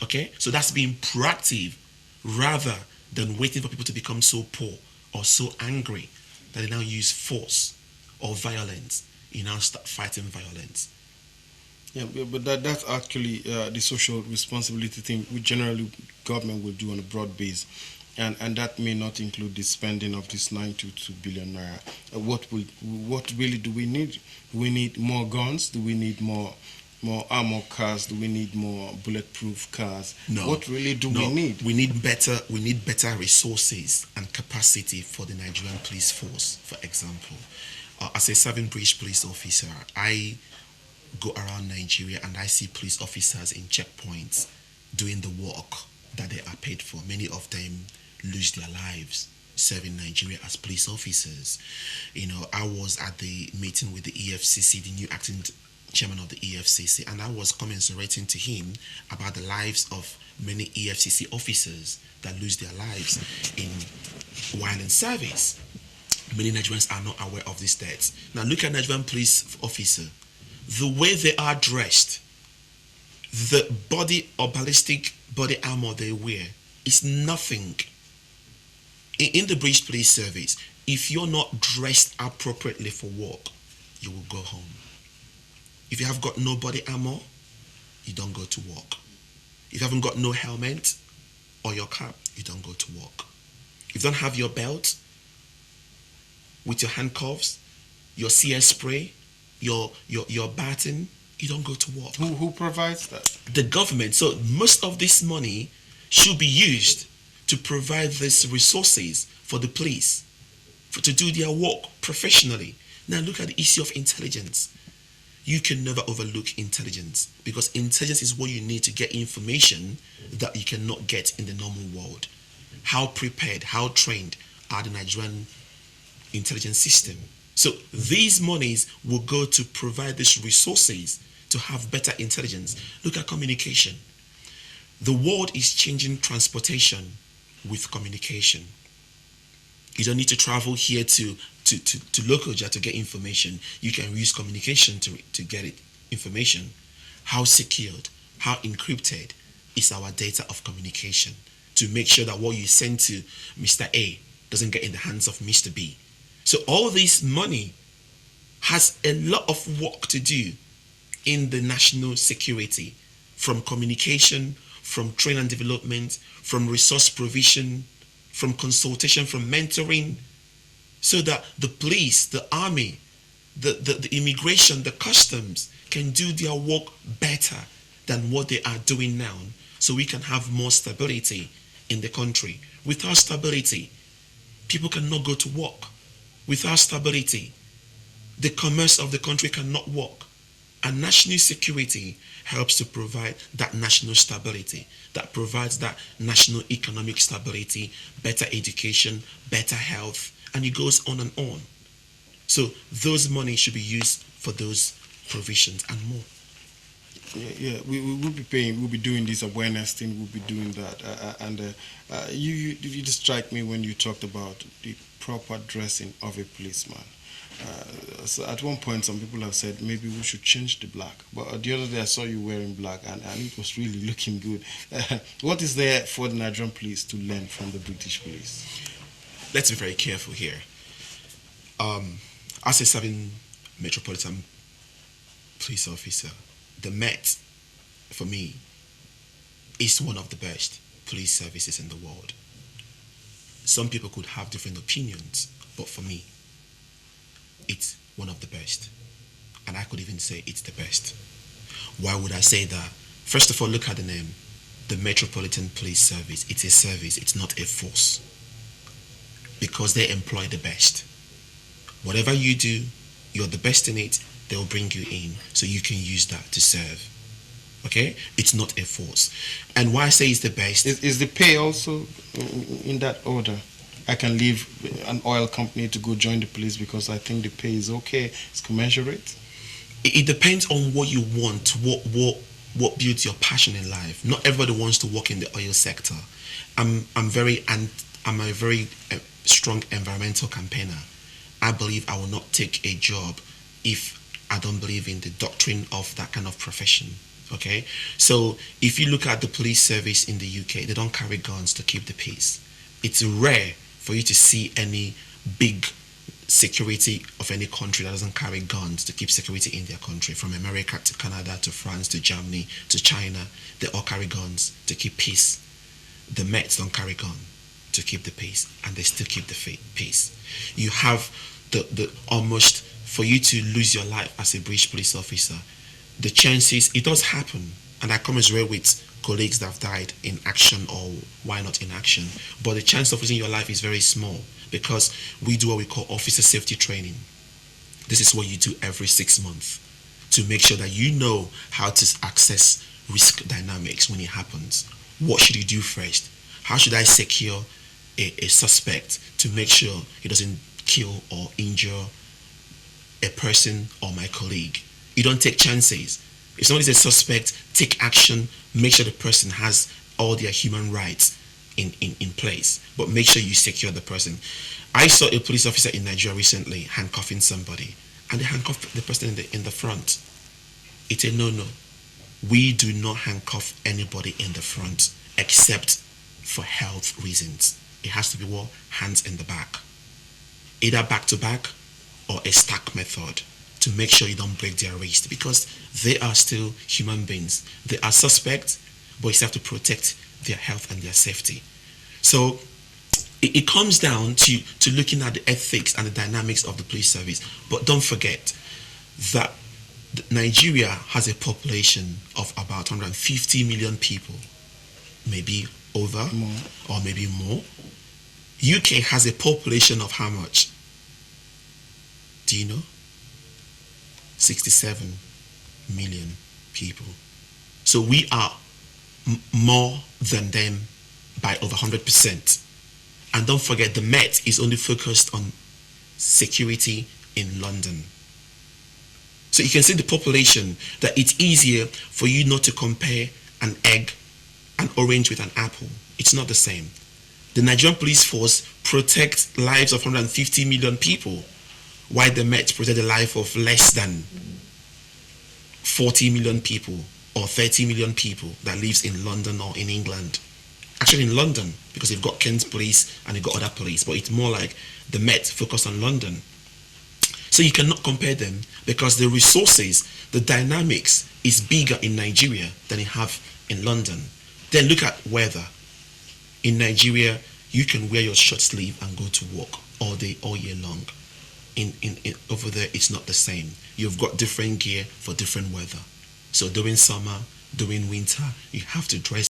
Okay, so that's being proactive rather than waiting for people to become so poor or so angry that they now use force or violence. You now start fighting violence. Yeah, but that's actually the social responsibility thing which generally government will do on a broad base, and that may not include the spending of this 922 billion naira. What really do we need? Do we need more guns? Do we need more armored cars? Do we need more bulletproof cars? No, What really do we no. need? We need better resources and capacity for the Nigerian police force. For example, as a serving British police officer, I go around Nigeria and I see police officers in checkpoints doing the work that they are paid for. Many of them lose their lives serving Nigeria as police officers. I was at the meeting with the EFCC, the new acting chairman of the EFCC, and I was commiserating to him about the lives of many EFCC officers that lose their lives while in service. Many Nigerians are not aware of these deaths. Now look at Nigerian police officer. The way they are dressed, the body or ballistic body armor they wear is nothing. In the British Police Service, if you're not dressed appropriately for work, you will go home. If you have got no body armor, you don't go to work. If you haven't got no helmet or your cap, you don't go to work. If you don't have your belt with your handcuffs, your CS spray, your baton, you don't go to work. Who provides that? The government. So most of this money should be used to provide these resources for the police to do their work professionally. Now look at the issue of intelligence. You can never overlook intelligence, because intelligence is what you need to get information that you cannot get in the normal world. How prepared, how trained are the Nigerian intelligence system? So these monies will go to provide these resources to have better intelligence. Look at communication. The world is changing transportation with communication. You don't need to travel here to Lokoja to get information. You can use communication to get it information. How secured, how encrypted is our data of communication to make sure that what you send to Mr. A doesn't get in the hands of Mr. B. So all this money has a lot of work to do in the national security, from communication, from training and development, from resource provision, from consultation, from mentoring, so that the police, the army, the immigration, the customs can do their work better than what they are doing now, so we can have more stability in the country. Without stability, people cannot go to work. Without stability, the commerce of the country cannot work. And national security helps to provide that national stability, that provides that national economic stability, better education, better health, and it goes on and on. So those money should be used for those provisions and more. Yeah, we will be paying. We'll be doing this awareness thing. We'll be doing that, you just strike me when you talked about the proper dressing of a policeman. So at one point, some people have said maybe we should change the black. But the other day, I saw you wearing black, and it was really looking good. What is there for the Nigerian police to learn from the British police? Let's be very careful here. As a serving metropolitan police officer, the Met, for me, is one of the best police services in the world. Some people could have different opinions, but for me, it's one of the best. And I could even say it's the best. Why would I say that? First of all, look at the name. The Metropolitan Police Service. It's a service, it's not a force. Because they employ the best. Whatever you do, you're the best in it, they'll bring you in so you can use that to serve. Okay? It's not a force. And why I say it's the best... Is the pay also in that order? I can leave an oil company to go join the police because I think the pay is okay, it's commensurate. It depends on what you want, what builds your passion in life. Not everybody wants to work in the oil sector. I'm a very strong environmental campaigner. I believe I will not take a job if I don't believe in the doctrine of that kind of profession. Okay, so if you look at the police service in the UK, they don't carry guns to keep the peace. It's rare for you to see any big security of any country that doesn't carry guns to keep security in their country. From America to Canada to France to Germany to China, they all carry guns to keep peace. The Mets don't carry gun to keep the peace, and they still keep the peace. You have the almost, for you to lose your life as a British police officer, the chances, it does happen, and I come as well with colleagues that have died in action or why not in action, but the chance of losing your life is very small because we do what we call officer safety training. This is what you do every 6 months to make sure that you know how to access risk dynamics when it happens. What should you do first? How should I secure a suspect to make sure he doesn't kill or injure a person or my colleague? You don't take chances. If somebody's a suspect, take action, make sure the person has all their human rights in place, but make sure you secure the person. I saw a police officer in Nigeria recently handcuffing somebody, and they handcuffed the person in the front. It's a no-no. We do not handcuff anybody in the front except for health reasons. It has to be what? Hands in the back. Either back to back or a stack method, to make sure you don't break their wrist, because they are still human beings. They are suspects, but you still have to protect their health and their safety. So it comes down to looking at the ethics and the dynamics of the police service. But don't forget that Nigeria has a population of about 150 million people, maybe over More. or maybe more. UK has a population of how much? Do you know? 67 million people. So we are more than them by over 100%. And don't forget, the Met is only focused on security in London. So you can see the population, that it's easier for you not to compare an egg, an orange with an apple. It's not the same. The Nigerian police force protects lives of 150 million people, while the Met protect the life of less than 40 million people or 30 million people that lives in London or in England. Actually in London, because they've got Kent police and they've got other police, but it's more like the Met focus on London. So you cannot compare them, because the resources, the dynamics is bigger in Nigeria than you have in London. Then look at weather. In Nigeria, you can wear your short sleeve and go to work all day, all year long. In over there, it's not the same. You've got different gear for different weather. So during summer, during winter, you have to dress